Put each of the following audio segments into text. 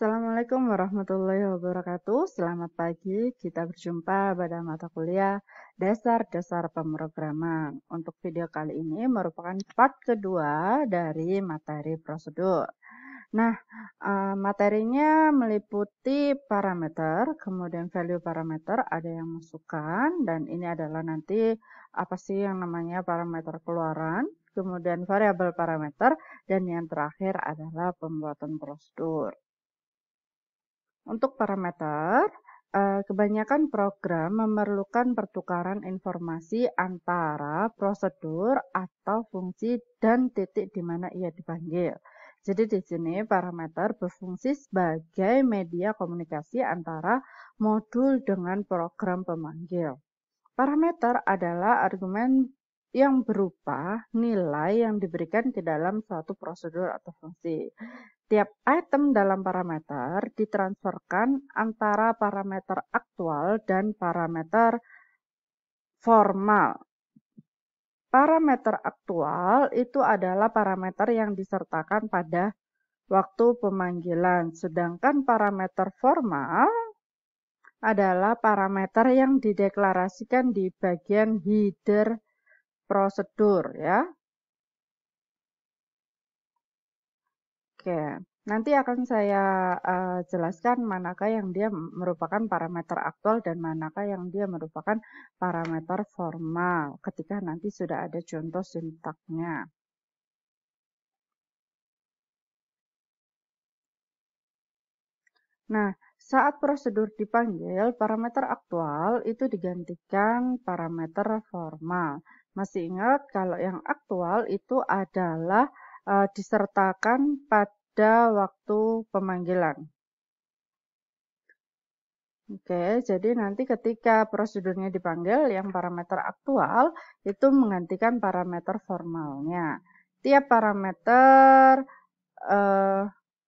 Assalamualaikum warahmatullahi wabarakatuh. Selamat pagi, kita berjumpa pada mata kuliah Dasar-Dasar Pemrograman. Untuk video kali ini merupakan part kedua dari materi prosedur. Nah, materinya meliputi parameter, kemudian value parameter, ada yang masukan, dan ini adalah nanti apa sih yang namanya parameter keluaran, kemudian variabel parameter, dan yang terakhir adalah pembuatan prosedur. Untuk parameter, kebanyakan program memerlukan pertukaran informasi antara prosedur atau fungsi dan titik di mana ia dipanggil. Jadi di sini parameter berfungsi sebagai media komunikasi antara modul dengan program pemanggil. Parameter adalah argumen yang berupa nilai yang diberikan ke dalam suatu prosedur atau fungsi. Tiap item dalam parameter ditransferkan antara parameter aktual dan parameter formal. Parameter aktual itu adalah parameter yang disertakan pada waktu pemanggilan, sedangkan parameter formal adalah parameter yang dideklarasikan di bagian header prosedur ya. Oke, nanti akan saya jelaskan manakah yang dia merupakan parameter aktual dan manakah yang dia merupakan parameter formal ketika nanti sudah ada contoh sintaknya. Nah, saat prosedur dipanggil, parameter aktual itu digantikan parameter formal. Masih ingat kalau yang aktual itu adalah disertakan pada waktu pemanggilan. Oke, jadi nanti ketika prosedurnya dipanggil, yang parameter aktual itu menggantikan parameter formalnya. Tiap parameter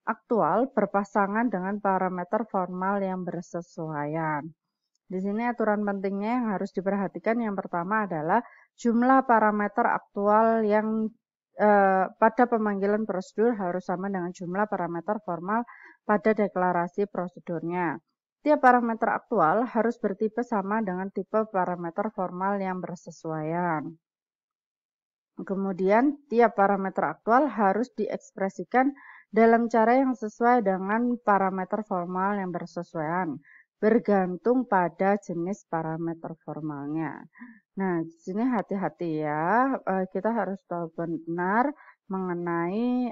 aktual berpasangan dengan parameter formal yang bersesuaian. Di sini aturan pentingnya yang harus diperhatikan yang pertama adalah jumlah parameter aktual yang pada pemanggilan prosedur harus sama dengan jumlah parameter formal pada deklarasi prosedurnya. Tiap parameter aktual harus bertipe sama dengan tipe parameter formal yang bersesuaian. Kemudian, tiap parameter aktual harus diekspresikan dalam cara yang sesuai dengan parameter formal yang bersesuaian, bergantung pada jenis parameter formalnya. Nah, di sini hati-hati ya, kita harus tahu benar mengenai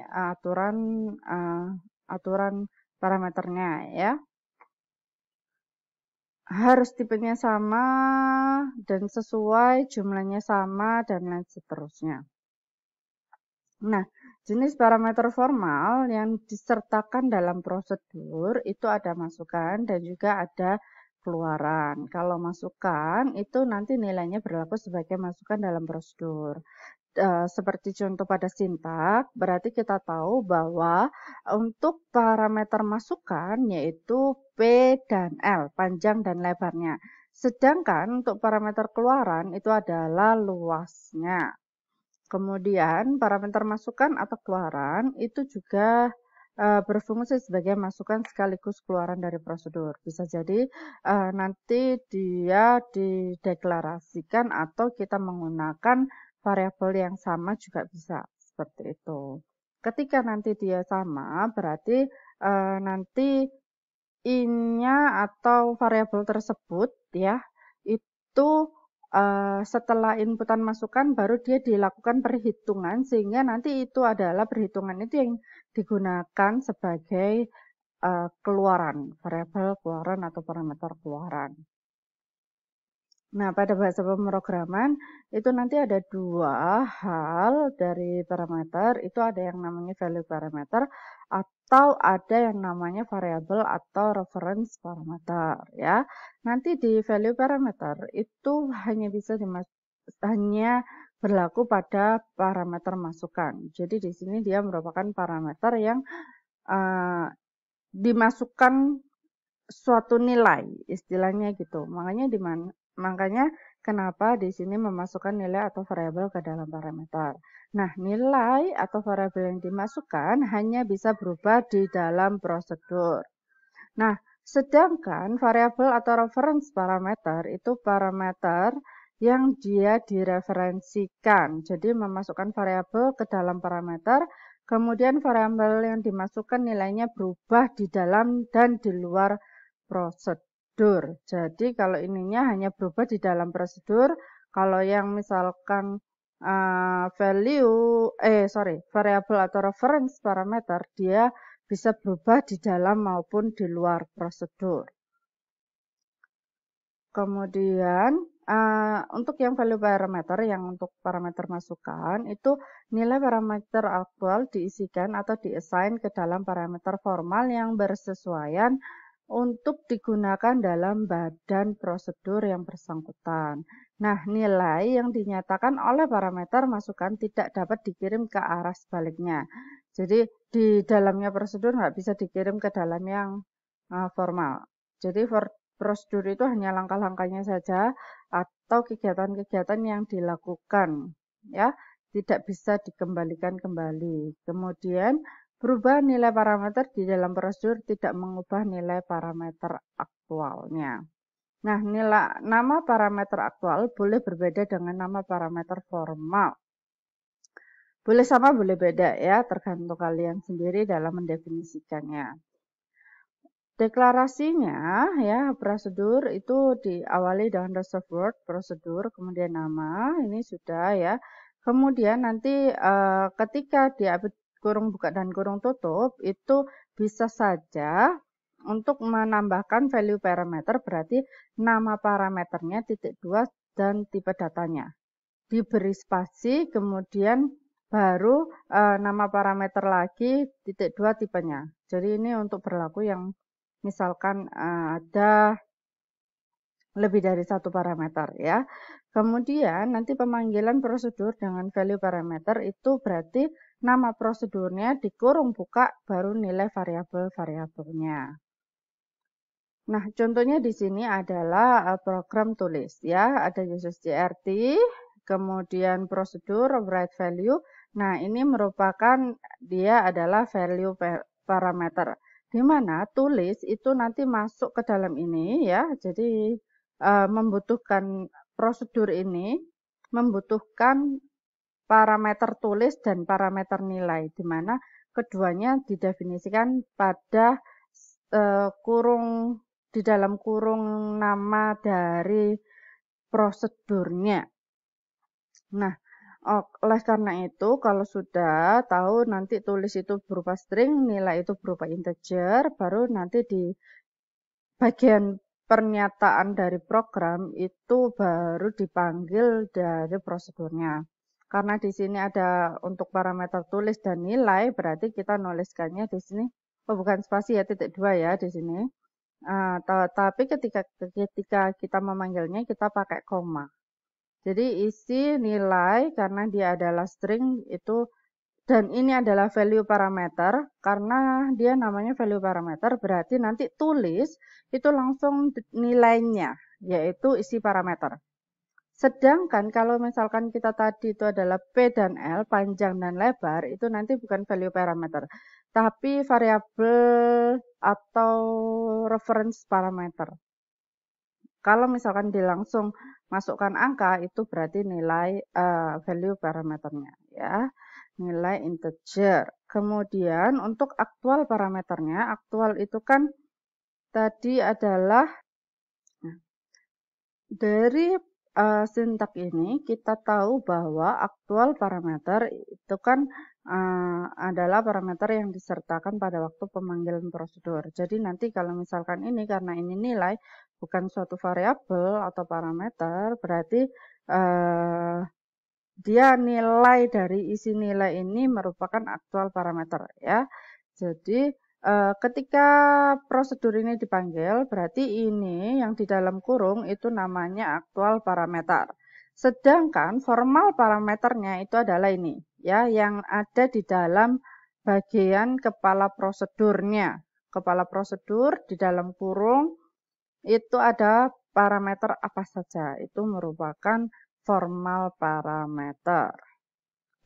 aturan parameternya ya. Harus tipenya sama dan sesuai, jumlahnya sama, dan lain seterusnya. Nah, jenis parameter formal yang disertakan dalam prosedur itu ada masukan dan juga ada keluaran. Kalau masukan itu nanti nilainya berlaku sebagai masukan dalam prosedur. Seperti contoh pada sintak, berarti kita tahu bahwa untuk parameter masukan yaitu P dan L, panjang dan lebarnya. Sedangkan untuk parameter keluaran itu adalah luasnya. Kemudian parameter masukan atau keluaran itu juga berfungsi sebagai masukan sekaligus keluaran dari prosedur. Bisa jadi nanti dia dideklarasikan atau kita menggunakan variabel yang sama juga bisa seperti itu. Ketika nanti dia sama, berarti nanti in-nya atau variabel tersebut ya itu setelah inputan masukan baru dia dilakukan perhitungan sehingga nanti itu adalah perhitungan itu yang digunakan sebagai keluaran, variabel keluaran atau parameter keluaran. Nah, pada bahasa pemrograman itu nanti ada dua hal dari parameter, itu ada yang namanya value parameter atau ada yang namanya variabel atau reference parameter ya. Nanti di value parameter itu hanya berlaku pada parameter masukan. Jadi di sini dia merupakan parameter yang dimasukkan suatu nilai, istilahnya gitu. Makanya Kenapa di sini memasukkan nilai atau variabel ke dalam parameter? Nah, nilai atau variabel yang dimasukkan hanya bisa berubah di dalam prosedur. Nah, sedangkan variabel atau reference parameter itu parameter yang dia direferensikan. Jadi memasukkan variabel ke dalam parameter, kemudian variabel yang dimasukkan nilainya berubah di dalam dan di luar prosedur. Jadi kalau ininya hanya berubah di dalam prosedur, kalau yang misalkan variabel atau reference parameter dia bisa berubah di dalam maupun di luar prosedur. Kemudian untuk yang value parameter, yang untuk parameter masukan, itu nilai parameter aktual diisikan atau diassign ke dalam parameter formal yang bersesuaian untuk digunakan dalam badan prosedur yang bersangkutan. Nah, nilai yang dinyatakan oleh parameter masukan tidak dapat dikirim ke arah sebaliknya. Jadi, di dalamnya prosedur nggak bisa dikirim ke dalam yang formal. Jadi, prosedur itu hanya langkah-langkahnya saja atau kegiatan-kegiatan yang dilakukan, ya, tidak bisa dikembalikan kembali. Kemudian, perubahan nilai parameter di dalam prosedur tidak mengubah nilai parameter aktualnya. Nah, nama parameter aktual boleh berbeda dengan nama parameter formal. Boleh sama, boleh beda ya, tergantung kalian sendiri dalam mendefinisikannya. Deklarasinya ya, prosedur itu diawali dengan reserved word, prosedur, kemudian nama, ini sudah ya. Kemudian nanti ketika diupdate kurung buka dan kurung tutup, itu bisa saja untuk menambahkan value parameter, berarti nama parameternya titik 2 dan tipe datanya. Diberi spasi, kemudian baru nama parameter lagi titik 2 tipenya. Jadi ini untuk berlaku yang misalkan ada lebih dari satu parameter ya. Kemudian nanti pemanggilan prosedur dengan value parameter itu berarti nama prosedurnya dikurung buka baru nilai variabel-variabelnya. Nah, contohnya di sini adalah program tulis ya, ada UseGRT, kemudian prosedur write value. Nah, ini merupakan dia adalah value parameter. Di mana tulis itu nanti masuk ke dalam ini ya. Jadi membutuhkan prosedur ini membutuhkan parameter tulis dan parameter nilai, di mana keduanya didefinisikan pada kurung di dalam kurung nama dari prosedurnya. Nah, oleh karena itu, kalau sudah tahu nanti tulis itu berupa string, nilai itu berupa integer, baru nanti di bagian pernyataan dari program itu baru dipanggil dari prosedurnya. Karena di sini ada untuk parameter tulis dan nilai, berarti kita nuliskannya di sini, bukan spasi ya, titik 2 ya di sini. Tapi ketika kita memanggilnya, kita pakai koma. Jadi isi nilai karena dia adalah string itu, dan ini adalah value parameter, karena dia namanya value parameter berarti nanti tulis itu langsung nilainya, yaitu isi parameter. Sedangkan kalau misalkan kita tadi itu adalah P dan L, panjang dan lebar, itu nanti bukan value parameter, tapi variabel atau reference parameter. Kalau misalkan dia langsung masukkan angka, itu berarti nilai value parameternya ya, nilai integer. Kemudian untuk aktual parameternya, aktual itu kan tadi adalah dari sintak ini kita tahu bahwa aktual parameter itu kan adalah parameter yang disertakan pada waktu pemanggilan prosedur. Jadi nanti kalau misalkan ini, karena ini nilai bukan suatu variabel atau parameter, berarti dia nilai dari isi nilai ini merupakan aktual parameter ya. Jadi ketika prosedur ini dipanggil, berarti ini yang di dalam kurung itu namanya aktual parameter. Sedangkan formal parameternya itu adalah ini, ya, yang ada di dalam bagian kepala prosedurnya. Kepala prosedur di dalam kurung itu ada parameter apa saja. Itu merupakan formal parameter.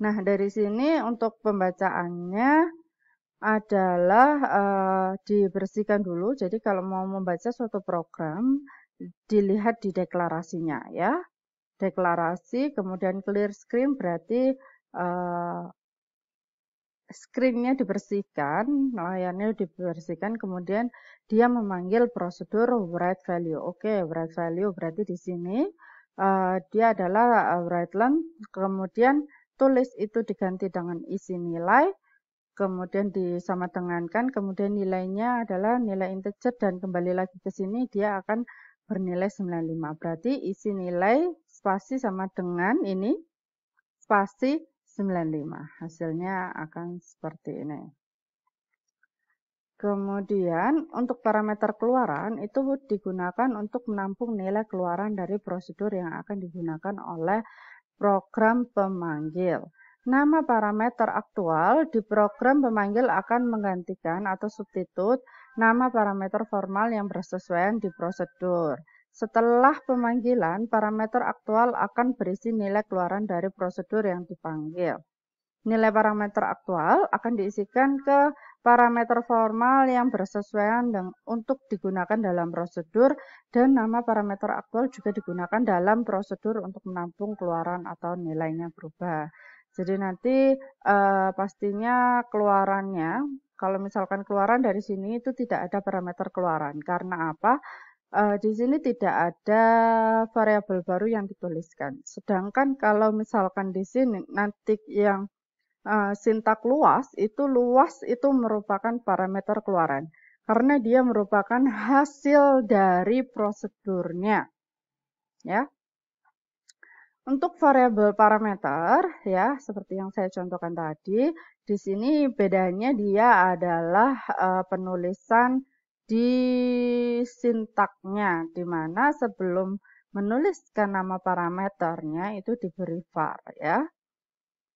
Nah, dari sini untuk pembacaannya adalah dibersihkan dulu. Jadi kalau mau membaca suatu program, dilihat di deklarasinya ya. Deklarasi, kemudian clear screen berarti screen-nya dibersihkan, layarnya dibersihkan, kemudian dia memanggil prosedur write value. Oke, write value berarti di sini dia adalah write len, kemudian tulis itu diganti dengan isi nilai, kemudian disamadengankan, kemudian nilainya adalah nilai integer dan kembali lagi ke sini dia akan bernilai 95. Berarti isi nilai spasi sama dengan ini spasi 95. Hasilnya akan seperti ini. Kemudian untuk parameter keluaran itu digunakan untuk menampung nilai keluaran dari prosedur yang akan digunakan oleh program pemanggil. Nama parameter aktual di program pemanggil akan menggantikan atau substitut nama parameter formal yang bersesuaian di prosedur. Setelah pemanggilan, parameter aktual akan berisi nilai keluaran dari prosedur yang dipanggil. Nilai parameter aktual akan diisikan ke parameter formal yang bersesuaian untuk digunakan dalam prosedur, dan nama parameter aktual juga digunakan dalam prosedur untuk menampung keluaran atau nilainya berubah. Jadi nanti pastinya keluarannya, kalau misalkan keluaran dari sini itu tidak ada parameter keluaran. Karena apa? Di sini tidak ada variabel baru yang dituliskan. Sedangkan kalau misalkan di sini nanti yang sintak luas itu merupakan parameter keluaran karena dia merupakan hasil dari prosedurnya ya. Untuk variabel parameter ya seperti yang saya contohkan tadi, di sini bedanya dia adalah penulisan di sintaknya, di mana sebelum menuliskan nama parameternya itu diberi var ya.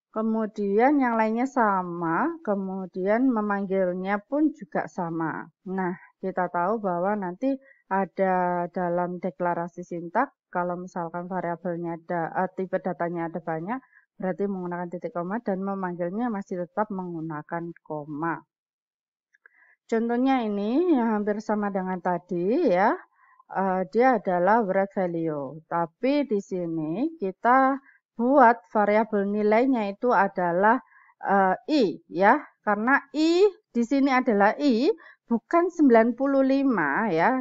Kemudian yang lainnya sama, kemudian memanggilnya pun juga sama. Nah, kita tahu bahwa nanti ada dalam deklarasi sintak, kalau misalkan variabelnya ada, tipe datanya ada banyak, berarti menggunakan titik koma, dan memanggilnya masih tetap menggunakan koma. Contohnya ini yang hampir sama dengan tadi ya, dia adalah write value. Tapi di sini kita buat variabel nilainya itu adalah i ya, karena i di sini adalah i bukan 95 ya.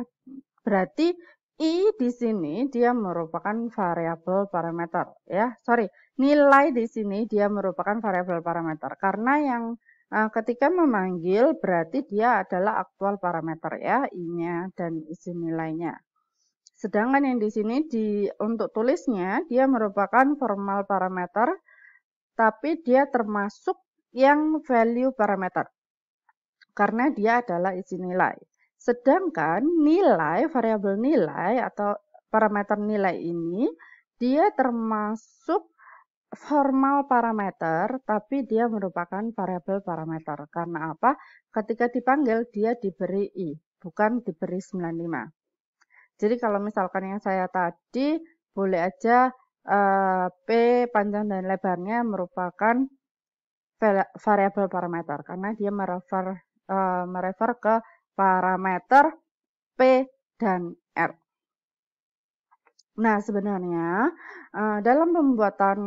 Berarti i di sini dia merupakan variabel parameter ya. Sorry, nilai di sini dia merupakan variabel parameter karena yang ketika memanggil berarti dia adalah aktual parameter ya, i-nya dan isi nilainya. Sedangkan yang di sini untuk tulisnya dia merupakan formal parameter, tapi dia termasuk yang value parameter karena dia adalah isi nilai. Sedangkan nilai, variabel nilai atau parameter nilai ini dia termasuk formal parameter, tapi dia merupakan variabel parameter. Karena apa? Ketika dipanggil dia diberi i, bukan diberi 95. Jadi kalau misalkan yang saya tadi, boleh aja P panjang dan lebarnya merupakan variabel parameter. Karena dia merefer ke parameter P dan R. Nah, sebenarnya dalam pembuatan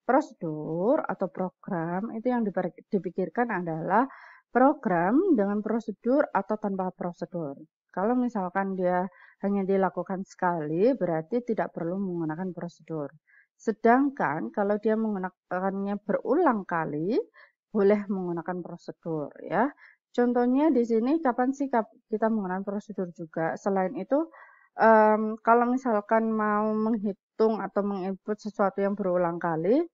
prosedur atau program, itu yang dipikirkan adalah program dengan prosedur atau tanpa prosedur. Kalau misalkan dia hanya dilakukan sekali, berarti tidak perlu menggunakan prosedur. Sedangkan kalau dia menggunakannya berulang kali, boleh menggunakan prosedur ya. Contohnya di sini kapan sih kita menggunakan prosedur juga? Selain itu, kalau misalkan mau menghitung atau menginput sesuatu yang berulang kali,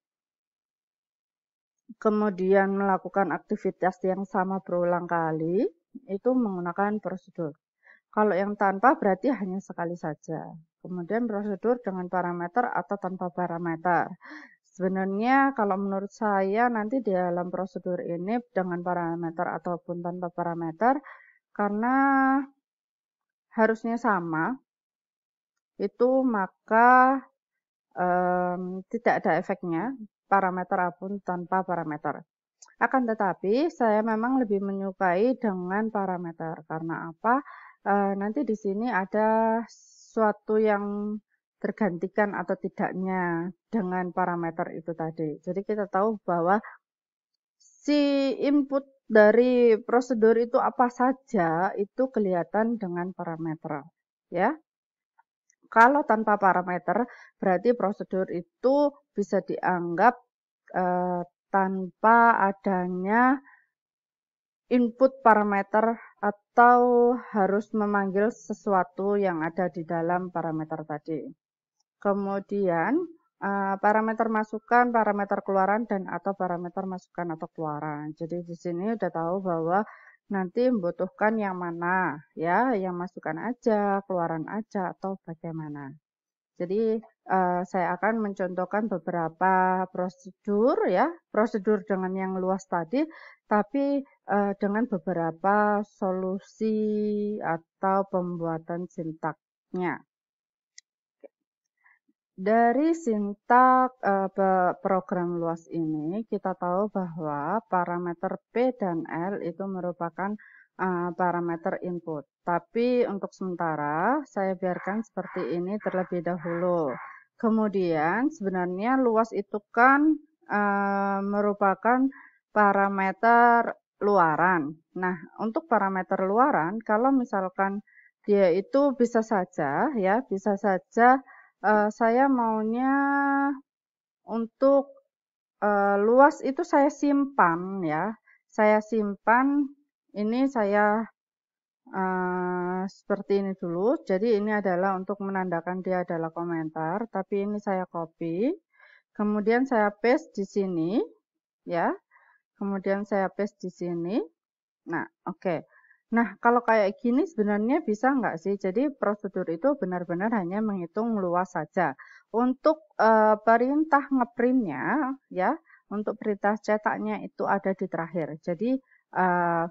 kemudian melakukan aktivitas yang sama berulang kali, itu menggunakan prosedur. Kalau yang tanpa berarti hanya sekali saja. Kemudian prosedur dengan parameter atau tanpa parameter. Sebenarnya kalau menurut saya nanti di dalam prosedur ini dengan parameter ataupun tanpa parameter, karena harusnya sama, itu maka tidak ada efeknya parameter apapun tanpa parameter. Akan tetapi saya memang lebih menyukai dengan parameter. Karena apa? Nanti di sini ada suatu yang tergantikan atau tidaknya dengan parameter itu tadi. Jadi kita tahu bahwa si input dari prosedur itu apa saja itu kelihatan dengan parameter, ya. Kalau tanpa parameter berarti prosedur itu bisa dianggap tanpa adanya input parameter atau harus memanggil sesuatu yang ada di dalam parameter tadi. Kemudian parameter masukan, parameter keluaran, dan atau parameter masukan atau keluaran. Jadi di sini udah tahu bahwa nanti membutuhkan yang mana, ya, yang masukan aja, keluaran aja, atau bagaimana. Jadi saya akan mencontohkan beberapa prosedur, ya, prosedur dengan yang luas tadi, tapi dengan beberapa solusi atau pembuatan sintaknya. Dari sintak program luas ini, kita tahu bahwa parameter P dan L itu merupakan parameter input. Tapi untuk sementara, saya biarkan seperti ini terlebih dahulu. Kemudian, sebenarnya luas itu kan merupakan parameter luaran. Nah, untuk parameter luaran, kalau misalkan dia itu bisa saja, ya, bisa saja saya maunya untuk luas itu saya simpan, ya. Saya simpan, ini saya seperti ini dulu. Jadi ini adalah untuk menandakan dia adalah komentar, tapi ini saya copy. Kemudian saya paste di sini, ya. Kemudian saya paste di sini. Nah, oke. Nah, kalau kayak gini sebenarnya bisa nggak sih? Jadi prosedur itu benar-benar hanya menghitung luas saja. Untuk perintah ngeprintnya, ya, untuk perintah cetaknya itu ada di terakhir. Jadi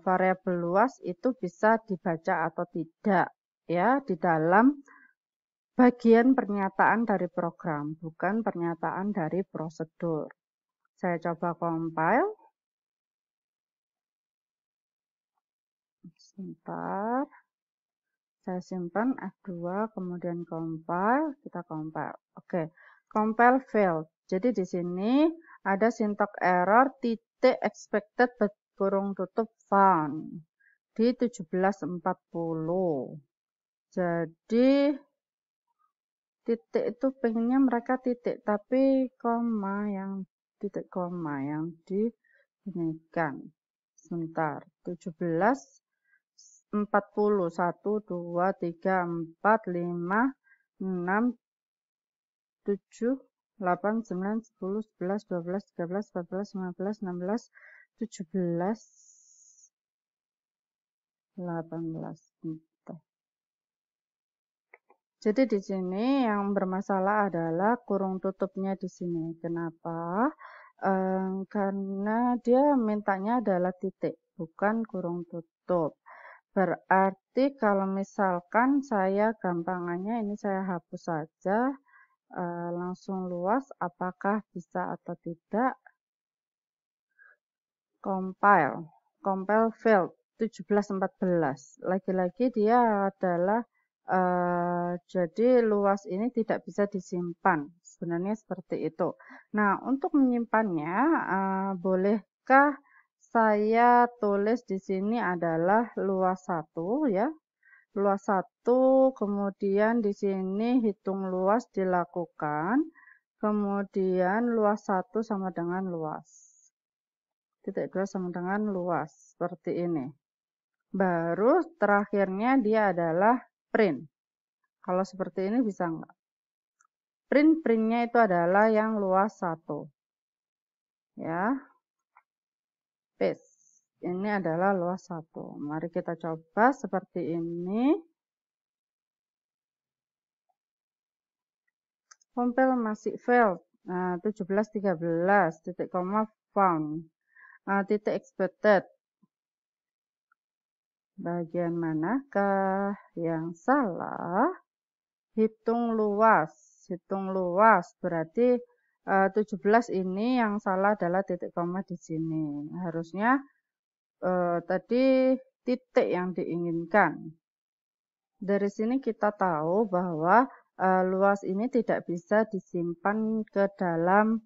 variabel luas itu bisa dibaca atau tidak, ya, di dalam bagian pernyataan dari program, bukan pernyataan dari prosedur. Saya coba compile. Sebentar. Saya simpan F2, kemudian compile, kita compile. Oke, compile failed. Jadi di sini ada syntax error titik expected kurung tutup found di 1740. Jadi titik itu pengennya mereka titik, tapi titik koma yang diinikan. Sebentar, 17 40, 1, 2, 3, 4, 5, 6, 7, 8, 9, 10, 11, 12, 13, 14, 15, 16, 17, 18. Jadi di sini yang bermasalah adalah kurung tutupnya di sini. Kenapa? Karena dia mintanya adalah titik, bukan kurung tutup. Berarti kalau misalkan saya gampangannya ini saya hapus saja, langsung luas, apakah bisa atau tidak? Compile failed 1714. Lagi-lagi dia adalah jadi luas ini tidak bisa disimpan. Sebenarnya seperti itu. Nah, untuk menyimpannya, bolehkah saya tulis di sini adalah luas 1, ya. Luas 1, kemudian di sini hitung luas dilakukan, kemudian luas 1 sama dengan luas. Titik 2 sama dengan luas, seperti ini. Baru terakhirnya dia adalah print. Kalau seperti ini bisa enggak? Printnya itu adalah yang luas 1. Ya. Paste. Ini adalah luas 1. Mari kita coba seperti ini. Compile masih failed. Nah, 1713 titik koma found. Titik expected. Bagian manakah yang salah? hitung luas. Hitung luas berarti 17 ini yang salah adalah titik koma di sini. Harusnya tadi titik yang diinginkan. Dari sini kita tahu bahwa luas ini tidak bisa disimpan ke dalam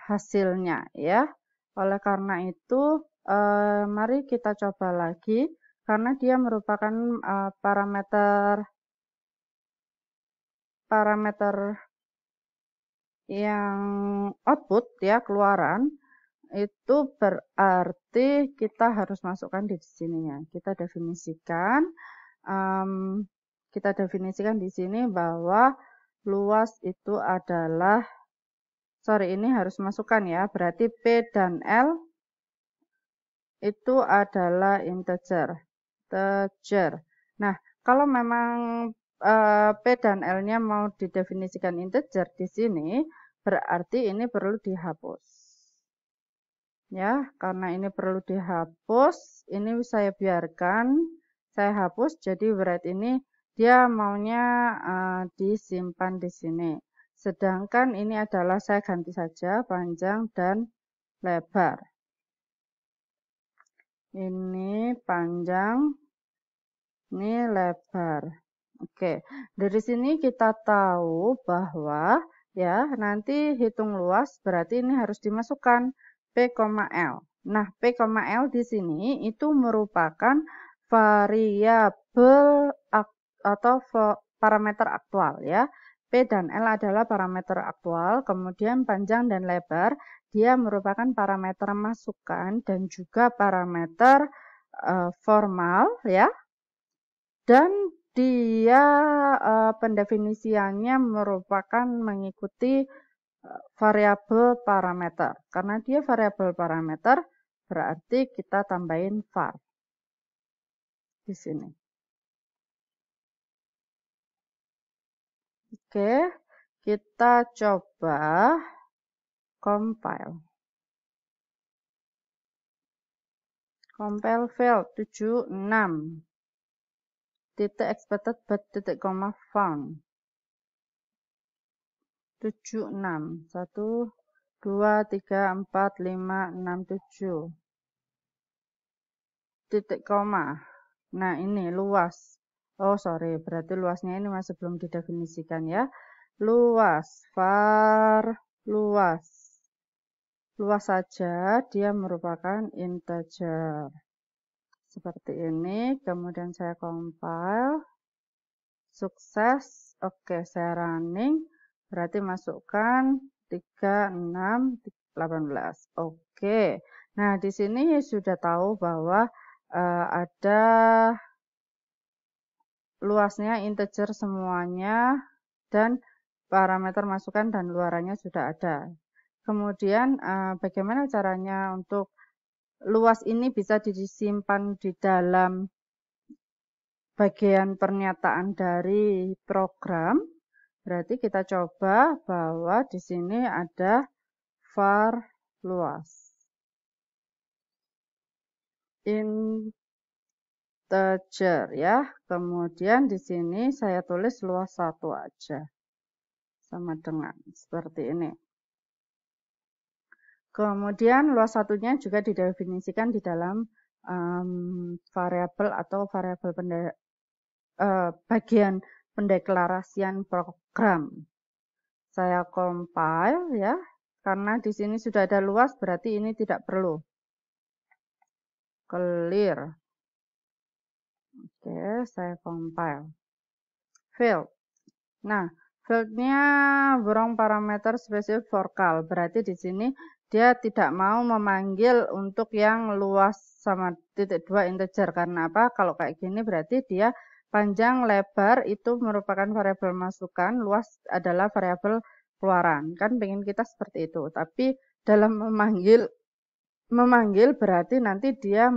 hasilnya ya. Oleh karena itu mari kita coba lagi karena dia merupakan parameter yang output ya, keluaran. Itu berarti kita harus masukkan di sininya. Kita definisikan di sini bahwa luas itu adalah, ini harus masukkan ya, berarti P dan L itu adalah integer. Nah, kalau memang P dan L-nya mau didefinisikan integer di sini, berarti ini perlu dihapus. Ya, karena ini perlu dihapus, ini saya biarkan, saya hapus, jadi berarti ini dia maunya disimpan di sini. Sedangkan ini adalah saya ganti saja panjang dan lebar. Ini panjang, ini lebar. Oke, dari sini kita tahu bahwa ya nanti hitung luas berarti ini harus dimasukkan P, L. Nah, P, L di sini itu merupakan variabel atau parameter aktual ya. P dan L adalah parameter aktual, kemudian panjang dan lebar dia merupakan parameter masukan dan juga parameter formal ya. Dan dia pendefinisiannya merupakan mengikuti variabel parameter. Karena dia variabel parameter, berarti kita tambahin var di sini. Oke, kita coba compile. Compile failed 76. Titik expected but titik koma found. 76. 1, 2, 3, 4, 5, 6, 7. Titik koma. Nah, ini luas. Berarti luasnya ini masih belum didefinisikan ya. Luas, var luas. Luas saja, dia merupakan integer. Seperti ini, kemudian saya compile. Sukses. Oke, saya running. Berarti masukkan 3, 6, 18. Oke. Nah, di sini sudah tahu bahwa ada luasnya integer semuanya dan parameter masukan dan luarannya sudah ada. Kemudian bagaimana caranya untuk luas ini bisa disimpan di dalam bagian pernyataan dari program? Berarti kita coba bahwa di sini ada var luas. Integer ya. Kemudian di sini saya tulis luas 1 aja. Sama dengan seperti ini. Kemudian luas satunya juga didefinisikan di dalam variabel atau variabel bagian pendeklarasian program. Saya compile ya, karena di sini sudah ada luas berarti ini tidak perlu. Clear. Oke, saya compile. Field. Nah, fieldnya wrong parameter specific for cal. Berarti di sini dia tidak mau memanggil untuk yang luas sama titik 2 integer. Karena apa? Kalau kayak gini berarti dia panjang lebar itu merupakan variabel masukan, luas adalah variabel keluaran. Kan pengen kita seperti itu. Tapi dalam memanggil berarti nanti dia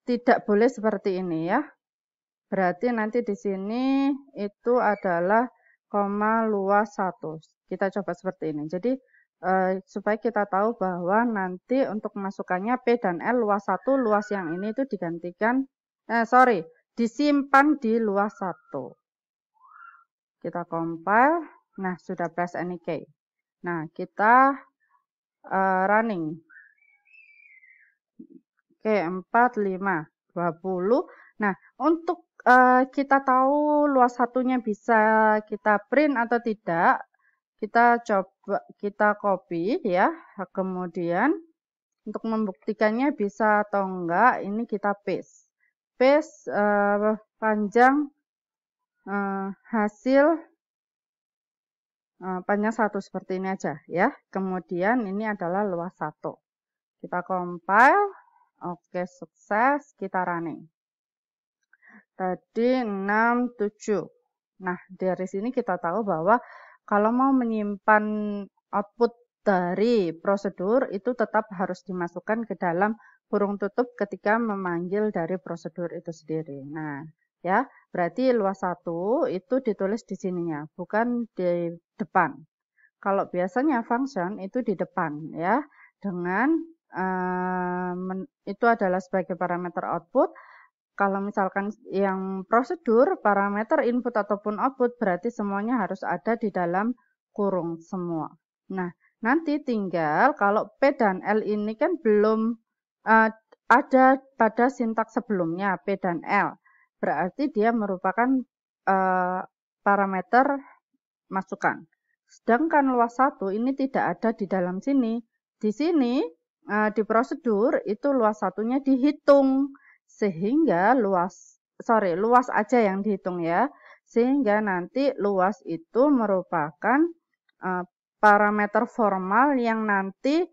tidak boleh seperti ini ya. Berarti nanti di sini itu adalah koma luas 1. Kita coba seperti ini. Jadi supaya kita tahu bahwa nanti untuk masukannya P dan L luas 1, luas yang ini itu digantikan disimpan di luas 1. Kita compile. Nah, sudah press any key. Nah, kita running. Oke, 4, 5, 20. Nah, untuk kita tahu luas satunya bisa kita print atau tidak, kita coba kita copy ya. Kemudian untuk membuktikannya bisa atau enggak, ini kita paste. Paste panjang hasil panjang 1 seperti ini aja ya. Kemudian ini adalah luas 1. Kita compile. Oke, sukses. Kita running. Tadi 6, 7. Nah, dari sini kita tahu bahwa kalau mau menyimpan output dari prosedur itu tetap harus dimasukkan ke dalam kurung tutup ketika memanggil dari prosedur itu sendiri. Nah, ya, berarti luas 1 itu ditulis di sininya, bukan di depan. Kalau biasanya function itu di depan ya, dengan itu adalah sebagai parameter output. Kalau misalkan yang prosedur, parameter input ataupun output, berarti semuanya harus ada di dalam kurung semua. Nah, nanti tinggal kalau P dan L ini kan belum ada pada sintaks sebelumnya, P dan L. Berarti dia merupakan parameter masukan. Sedangkan luas 1 ini tidak ada di dalam sini. Di sini, di prosedur, itu luas satunya dihitung. Sehingga luas aja yang dihitung ya. Sehingga nanti luas itu merupakan parameter formal yang nanti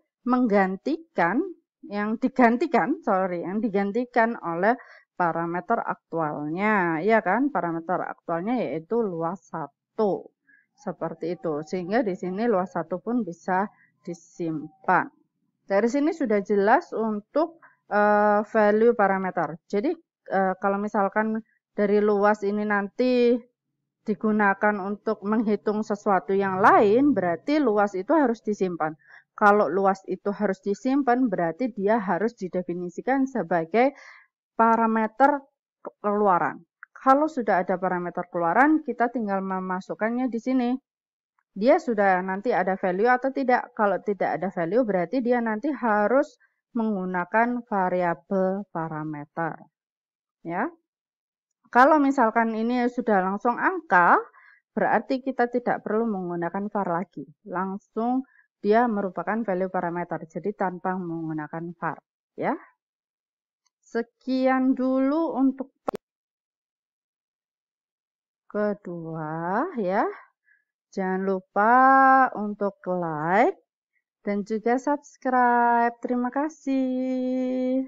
yang digantikan oleh parameter aktualnya. Ya kan? Parameter aktualnya yaitu luas 1. Seperti itu. Sehingga di sini luas 1 pun bisa disimpan. Dari sini sudah jelas untuk value parameter. Jadi kalau misalkan dari luas ini nanti digunakan untuk menghitung sesuatu yang lain, berarti luas itu harus disimpan. Kalau luas itu harus disimpan, berarti dia harus didefinisikan sebagai parameter keluaran. Kalau sudah ada parameter keluaran, kita tinggal memasukkannya di sini. Dia sudah nanti ada value atau tidak. Kalau tidak ada value, berarti dia nanti harus menggunakan variabel parameter. Ya. Kalau misalkan ini sudah langsung angka, berarti kita tidak perlu menggunakan var lagi. Langsung dia merupakan value parameter. Jadi tanpa menggunakan var. Ya. Sekian dulu untuk kedua ya. Jangan lupa untuk like dan juga subscribe. Terima kasih.